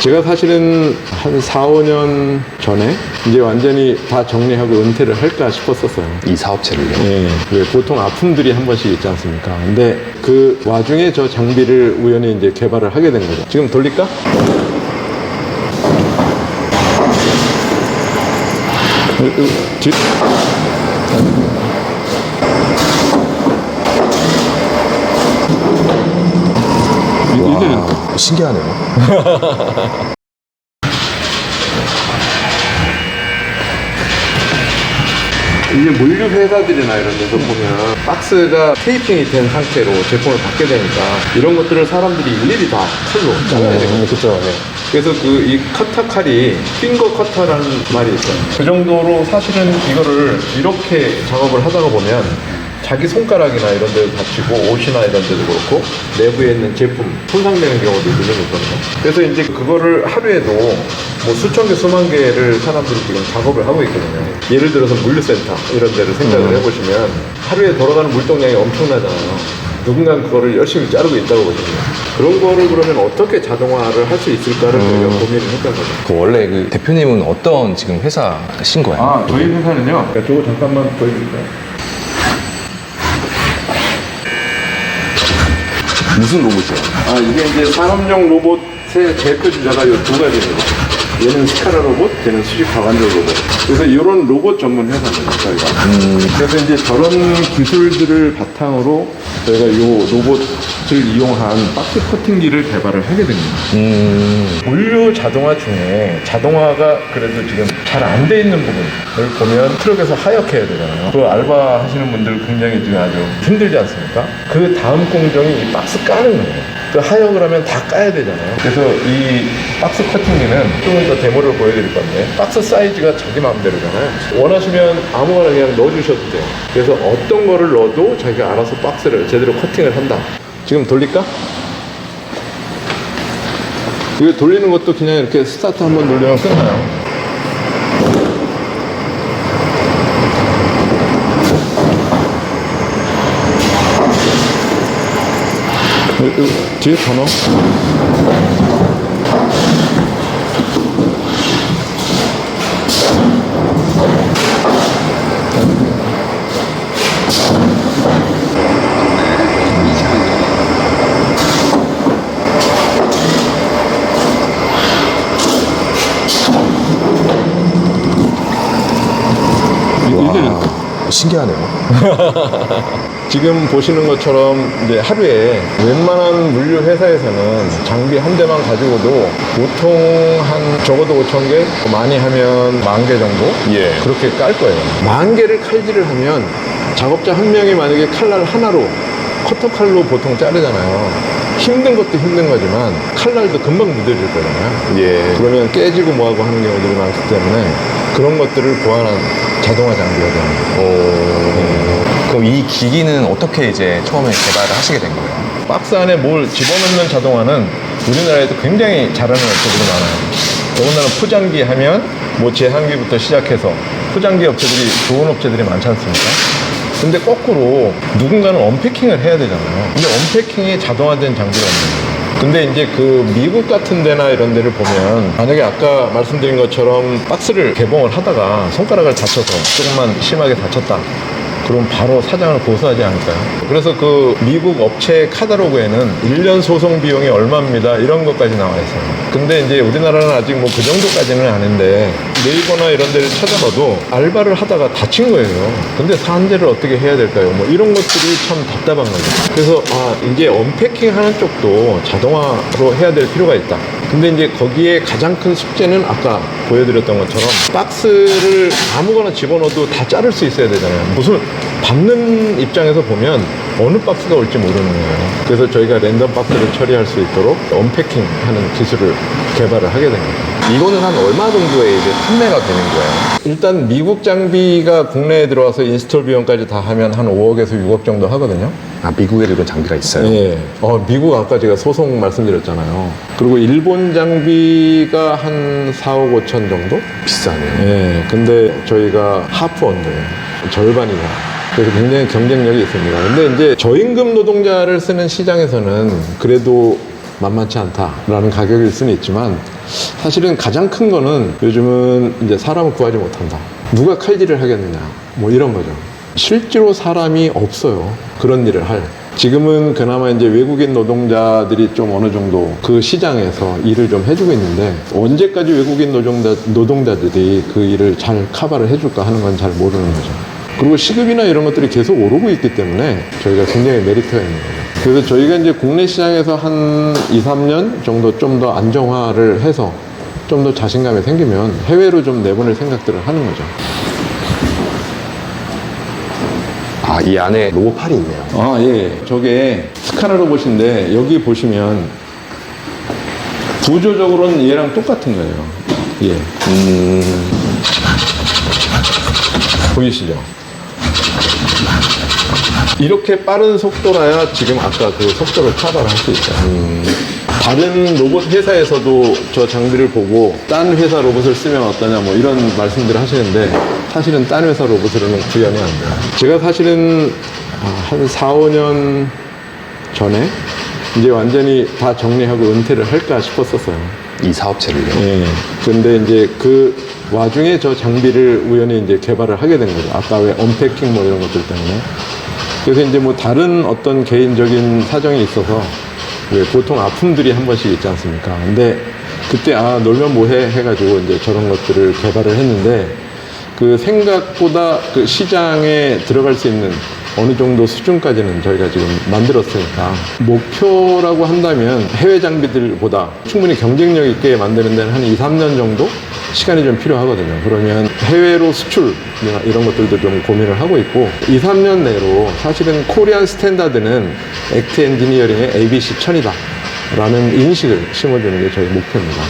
제가 사실은 한 4, 5년 전에 이제 완전히 다 정리하고 은퇴를 할까 싶었었어요. 이 사업체를요? 예, 왜 보통 아픔들이 한 번씩 있지 않습니까? 근데 그 와중에 저 장비를 우연히 이제 개발을 하게 된 거죠. 지금 돌릴까? 와, 신기하네요. 이제 물류 회사들이나 이런 데서 보면 박스가 테이핑이 된 상태로 제품을 받게 되니까 이런 것들을 사람들이 일일이 다 칼로 잘라야 되거든요. 그렇죠. 네. 그래서 그 이 커터 칼이 핑거 커터라는 말이 있어요. 그 정도로 사실은 이거를 이렇게 작업을 하다가 보면 자기 손가락이나 이런 데도 다치고 옷이나 이런 데도 그렇고 내부에 있는 제품 손상되는 경우도 분명히 있거든요. 그래서 이제 그거를 하루에도 뭐 수천 개 수만 개를 사람들이 지금 작업을 하고 있거든요. 예를 들어서 물류센터 이런 데를 생각을 해보시면 하루에 돌아가는 물동량이 엄청나잖아요. 누군가는 그거를 열심히 자르고 있다고 보시면 그런 거를 그러면 어떻게 자동화를 할 수 있을까를 저희가 고민을 했던 거죠. 그 원래 그 대표님은 어떤 지금 회사신 거예요? 아, 저희 회사는요. 저거 잠깐만 보여드릴까요? 무슨 로봇이에요? 아, 이게 이제 산업용 로봇의 대표 주자가 이 두 가지입니다. 얘는 스카라 로봇, 얘는 수직 가관절 로봇. 그래서 이런 로봇 전문 회사입니다, 저희가. 그래서 이제 저런 기술들을 바탕으로 저희가 이 로봇을 이용한 박스 커팅기를 개발을 하게 됩니다. 물류 자동화 중에 자동화가 그래도 지금 잘 안 돼 있는 부분을 보면 트럭에서 하역해야 되잖아요. 그 알바 하시는 분들 굉장히 지금 아주 힘들지 않습니까? 그 다음 공정이 이 박스 까는 거예요. 그 하역을 하면 다 까야 되잖아요. 그래서 이 박스 커팅기는 좀 더 데모를 보여드릴 건데 박스 사이즈가 자기 마음대로잖아요. 원하시면 아무거나 그냥 넣어주셔도 돼요. 그래서 어떤 거를 넣어도 자기가 알아서 박스를 제대로 커팅을 한다. 지금 돌릴까? 이거 돌리는 것도 그냥 이렇게 스타트 한번 돌리면 끝나요. 뒤에 더 넣어. 신기하네요. 지금 보시는 것처럼 이제 하루에 웬만한 물류 회사에서는 장비 한 대만 가지고도 보통 한 적어도 5,000개, 많이 하면 10,000개 정도? 예. 그렇게 깔 거예요. 10,000개를 칼질을 하면 작업자 한 명이 만약에 칼날 하나로 커터 칼로 보통 자르잖아요. 힘든 것도 힘든 거지만 칼날도 금방 무뎌질 거잖아요. 예. 그러면 깨지고 뭐하고 하는 경우들이 많기 때문에 그런 것들을 보완한 자동화 장비가 됩니다. 그럼 이 기기는 어떻게 이제 처음에 개발을 하시게 된 거예요? 박스 안에 뭘 집어넣는 자동화는 우리나라에도 굉장히 잘하는 업체들이 많아요. 더군다나 포장기 하면 뭐 제한기부터 시작해서 포장기 업체들이 좋은 업체들이 많지 않습니까? 근데 거꾸로 누군가는 언패킹을 해야 되잖아요. 근데 언패킹이 자동화된 장비가 없는 거예요. 근데 이제 그 미국 같은 데나 이런 데를 보면 만약에 아까 말씀드린 것처럼 박스를 개봉을 하다가 손가락을 다쳐서 조금만 심하게 다쳤다. 그럼 바로 사장을 고소하지 않을까요? 그래서 그 미국 업체 카탈로그에는 1년 소송 비용이 얼마입니다. 이런 것까지 나와 있어요. 근데 이제 우리나라는 아직 뭐 그 정도까지는 아닌데 네이버나 이런 데를 찾아봐도 알바를 하다가 다친 거예요. 근데 산재를 어떻게 해야 될까요? 뭐 이런 것들이 참 답답한 거죠. 그래서 이제 언패킹 하는 쪽도 자동화로 해야 될 필요가 있다. 근데 이제 거기에 가장 큰 숙제는 아까 보여드렸던 것처럼 박스를 아무거나 집어넣어도 다 자를 수 있어야 되잖아요. 무슨 받는 입장에서 보면 어느 박스가 올지 모르는 거예요. 그래서 저희가 랜덤 박스를 처리할 수 있도록 언패킹 하는 기술을 개발을 하게 된 거예요. 이거는 한 얼마 정도에 이제 판매가 되는 거예요? 일단 미국 장비가 국내에 들어와서 인스톨 비용까지 다 하면 한 5억에서 6억 정도 하거든요. 아, 미국에도 이런 장비가 있어요? 예. 미국 아까 제가 소송 말씀드렸잖아요. 그리고 일본 장비가 한 4억 5천 정도? 비싸네요. 예. 근데 저희가 하프 언더예요. 절반 이상. 그래서 굉장히 경쟁력이 있습니다. 근데 이제 저임금 노동자를 쓰는 시장에서는 그래도 만만치 않다라는 가격일 수는 있지만 사실은 가장 큰 거는 요즘은 이제 사람을 구하지 못한다. 누가 칼질을 하겠느냐. 뭐 이런 거죠. 실제로 사람이 없어요. 그런 일을 할. 지금은 그나마 이제 외국인 노동자들이 좀 어느 정도 그 시장에서 일을 좀 해주고 있는데 언제까지 외국인 노동자들이 그 일을 잘 커버를 해줄까 하는 건 잘 모르는 거죠. 그리고 시급이나 이런 것들이 계속 오르고 있기 때문에 저희가 굉장히 메리트가 있는 거죠. 그래서 저희가 이제 국내 시장에서 한 2, 3년 정도 좀 더 안정화를 해서 좀 더 자신감이 생기면 해외로 좀 내보낼 생각들을 하는 거죠. 아, 이 안에 로봇팔이 있네요. 아, 예. 저게 스카라 로봇인데 여기 보시면 구조적으로는 얘랑 똑같은 거예요. 예. 보이시죠? 이렇게 빠른 속도라야 지금 아까 그 속도를 커버를 할 수 있어요. 다른 로봇 회사에서도 저 장비를 보고 딴 회사 로봇을 쓰면 어떠냐 뭐 이런 말씀들을 하시는데 사실은 딴 회사 로봇으로는 구현이 안 돼요. 제가 사실은 한 4, 5년 전에 이제 완전히 다 정리하고 은퇴를 할까 싶었었어요. 이 사업체를요. 예. 근데 이제 그 와중에 저 장비를 우연히 이제 개발을 하게 된 거죠. 아까 왜 언패킹 뭐 이런 것들 때문에. 그래서 이제 뭐 다른 어떤 개인적인 사정이 있어서 왜 보통 아픔들이 한 번씩 있지 않습니까? 근데 그때 놀면 뭐해 해가지고 이제 저런 것들을 개발을 했는데 그 생각보다 그 시장에 들어갈 수 있는 어느 정도 수준까지는 저희가 지금 만들었으니까 목표라고 한다면 해외 장비들보다 충분히 경쟁력 있게 만드는 데는 한 2, 3년 정도 시간이 좀 필요하거든요. 그러면 해외로 수출 이런 것들도 좀 고민을 하고 있고 2, 3년 내로 사실은 코리안 스탠다드는 액트 엔지니어링의 ABC 1000이다 라는 인식을 심어주는 게 저희 목표입니다.